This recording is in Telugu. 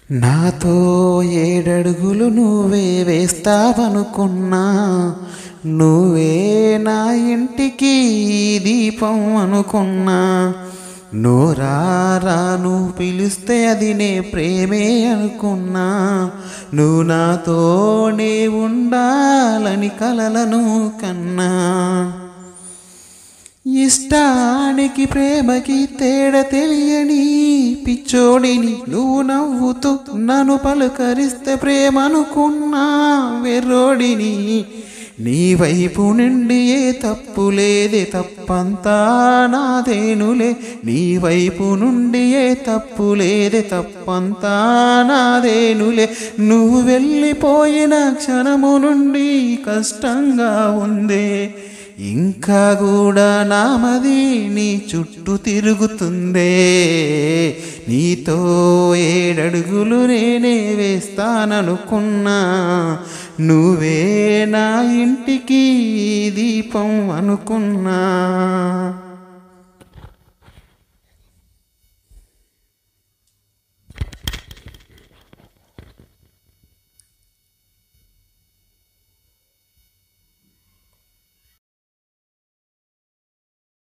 నాతో ఏడడుగులు నువ్వే వేస్తావనుకున్నా, నువ్వే నా ఇంటికి దీపం అనుకున్నా. నోరారా నువ్వు పిలిస్తే అది నే ప్రేమే అనుకున్నా. నువ్వు నాతోనే ఉండాలని కలలను కన్నా. ఇష్టానికి ప్రేమకి తేడా తెలియని పిచ్చోడిని, నువ్వు నవ్వుతూ నన్ను పలుకరిస్తే ప్రేమ అనుకున్నా వెర్రోడిని. నీ వైపు నుండి ఏ తప్పు లేదే, తప్పంతా నాదేనులే. నీ వైపు నుండి ఏ తప్పు లేదే, తప్పంతా నాదేనులే. నువ్వు వెళ్ళిపోయిన క్షణము నుండి కష్టంగా ఉందే, ఇంకా కూడా నామది నీ చుట్టూ తిరుగుతుందే. నీతో ఏడడుగులు నేనే వేస్తాననుకున్నా, నువ్వే నా ఇంటికి దీపం అనుకున్నా.